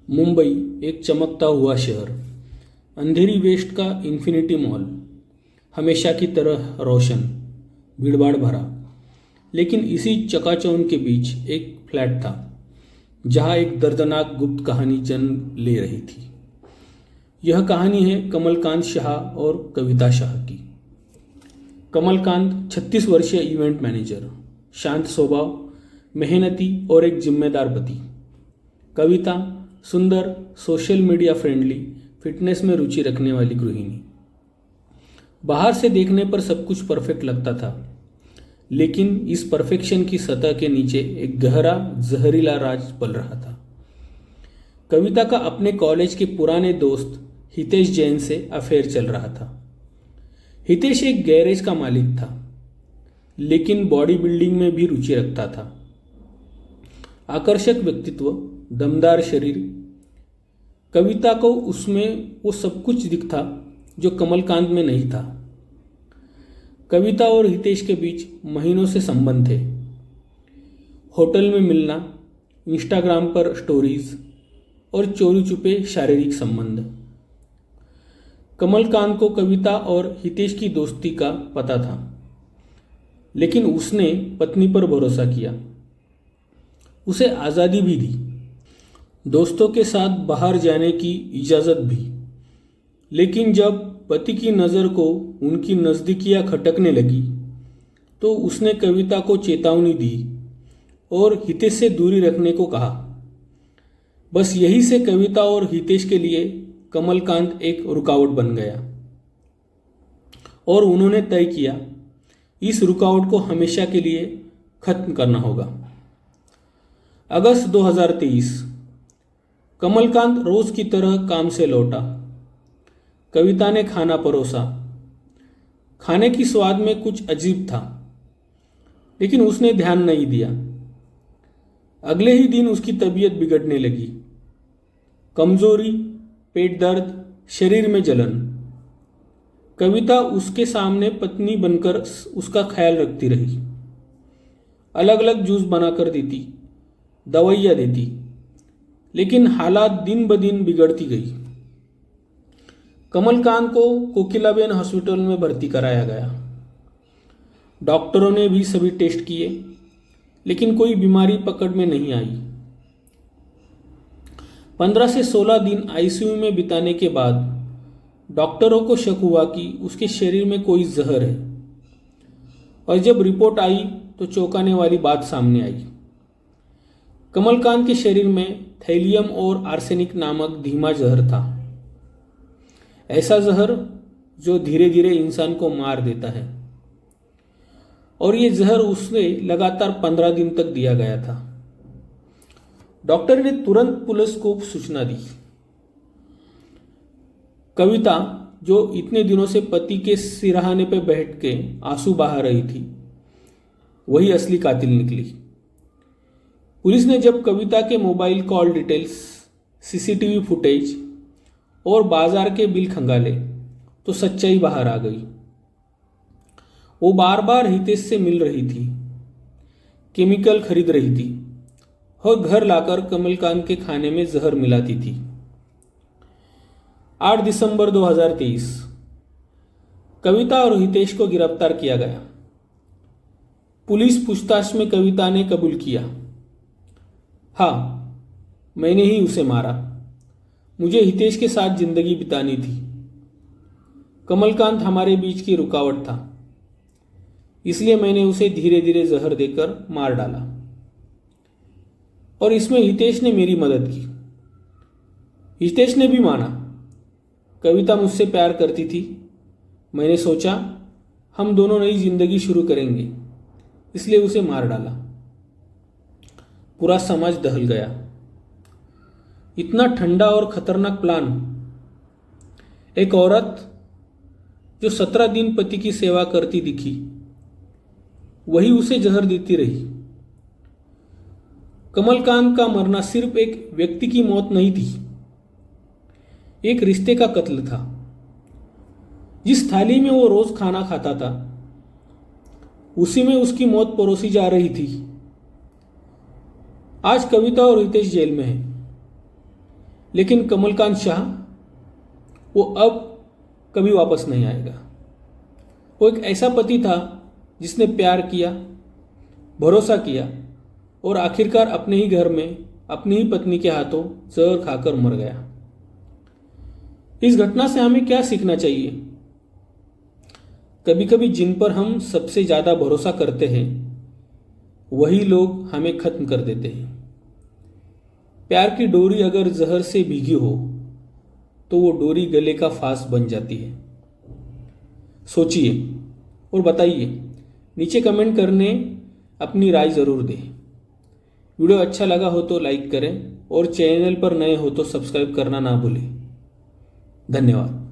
मुंबई एक चमकता हुआ शहर, अंधेरी वेस्ट का इन्फिनिटी मॉल, हमेशा की तरह रोशन, भीड़भाड़ भरा। लेकिन इसी चकाचौंध के बीच एक फ्लैट था जहां एक दर्दनाक गुप्त कहानी जन्म ले रही थी। यह कहानी है कमलकांत शाह और कविता शाह की। कमलकांत 36 वर्षीय इवेंट मैनेजर, शांत स्वभाव, मेहनती और एक जिम्मेदार पति। कविता सुंदर, सोशल मीडिया फ्रेंडली, फिटनेस में रुचि रखने वाली गृहिणी। बाहर से देखने पर सब कुछ परफेक्ट लगता था, लेकिन इस परफेक्शन की सतह के नीचे एक गहरा जहरीला राज पल रहा था। कविता का अपने कॉलेज के पुराने दोस्त हितेश जैन से अफेयर चल रहा था। हितेश एक गैरेज का मालिक था, लेकिन बॉडी बिल्डिंग में भी रुचि रखता था। आकर्षक व्यक्तित्व, दमदार शरीर। कविता को उसमें वो सब कुछ दिखता जो कमलकांत में नहीं था। कविता और हितेश के बीच महीनों से संबंध थे। होटल में मिलना, इंस्टाग्राम पर स्टोरीज और चोरी छुपे शारीरिक संबंध। कमलकांत को कविता और हितेश की दोस्ती का पता था, लेकिन उसने पत्नी पर भरोसा किया, उसे आज़ादी भी दी, दोस्तों के साथ बाहर जाने की इजाज़त भी। लेकिन जब पति की नज़र को उनकी नज़दीकियाँ खटकने लगी, तो उसने कविता को चेतावनी दी और हितेश से दूरी रखने को कहा। बस यही से कविता और हितेश के लिए कमलकांत एक रुकावट बन गया और उन्होंने तय किया इस रुकावट को हमेशा के लिए खत्म करना होगा। अगस्त 2023, कमलकांत रोज की तरह काम से लौटा। कविता ने खाना परोसा। खाने की स्वाद में कुछ अजीब था, लेकिन उसने ध्यान नहीं दिया। अगले ही दिन उसकी तबीयत बिगड़ने लगी। कमजोरी, पेट दर्द, शरीर में जलन। कविता उसके सामने पत्नी बनकर उसका ख्याल रखती रही। अलग अलग जूस बनाकर देती, दवाइयाँ देती, लेकिन हालात दिन ब दिन बिगड़ती गई। कमलकांत को कोकिलाबेन हॉस्पिटल में भर्ती कराया गया। डॉक्टरों ने भी सभी टेस्ट किए, लेकिन कोई बीमारी पकड़ में नहीं आई। 15 से 16 दिन आईसीयू में बिताने के बाद डॉक्टरों को शक हुआ कि उसके शरीर में कोई जहर है, और जब रिपोर्ट आई तो चौंकाने वाली बात सामने आई। कमलकांत के शरीर में थैलियम और आर्सेनिक नामक धीमा जहर था। ऐसा जहर जो धीरे धीरे इंसान को मार देता है, और ये जहर उसे लगातार 15 दिन तक दिया गया था। डॉक्टर ने तुरंत पुलिस को सूचना दी। कविता, जो इतने दिनों से पति के सिरहाने पर बैठ के आंसू बहा रही थी, वही असली कातिल निकली। पुलिस ने जब कविता के mobile call details, CCTV footage और बाजार के बिल खंगाले, तो सच्चाई बाहर आ गई। वो बार बार हितेश से मिल रही थी, केमिकल खरीद रही थी और घर लाकर कमलकांत के खाने में जहर मिलाती थी। 8 दिसंबर 2023, कविता और हितेश को गिरफ्तार किया गया। पुलिस पूछताछ में कविता ने कबूल किया, हाँ, मैंने ही उसे मारा। मुझे हितेश के साथ जिंदगी बितानी थी। कमलकांत हमारे बीच की रुकावट था, इसलिए मैंने उसे धीरे धीरे जहर देकर मार डाला, और इसमें हितेश ने मेरी मदद की। हितेश ने भी माना। कविता मुझसे प्यार करती थी। मैंने सोचा हम दोनों नई जिंदगी शुरू करेंगे, इसलिए उसे मार डाला। पूरा समाज दहल गया। इतना ठंडा और खतरनाक प्लान। एक औरत जो 17 दिन पति की सेवा करती दिखी, वही उसे जहर देती रही। कमलकांत का मरना सिर्फ एक व्यक्ति की मौत नहीं थी, एक रिश्ते का कत्ल था। जिस थाली में वो रोज खाना खाता था, उसी में उसकी मौत परोसी जा रही थी। आज कविता और रितेश जेल में है। लेकिन कमलकांत शाह वो अब कभी वापस नहीं आएगा। वो एक ऐसा पति था जिसने प्यार किया, भरोसा किया और आखिरकार अपने ही घर में अपनी ही पत्नी के हाथों जहर खाकर मर गया। इस घटना से हमें क्या सीखना चाहिए? कभी कभी जिन पर हम सबसे ज्यादा भरोसा करते हैं वही लोग हमें खत्म कर देते हैं। प्यार की डोरी अगर जहर से भीगी हो तो वो डोरी गले का फांस बन जाती है। सोचिए और बताइए, नीचे कमेंट करने अपनी राय ज़रूर दें। वीडियो अच्छा लगा हो तो लाइक करें और चैनल पर नए हो तो सब्सक्राइब करना ना भूलें। धन्यवाद।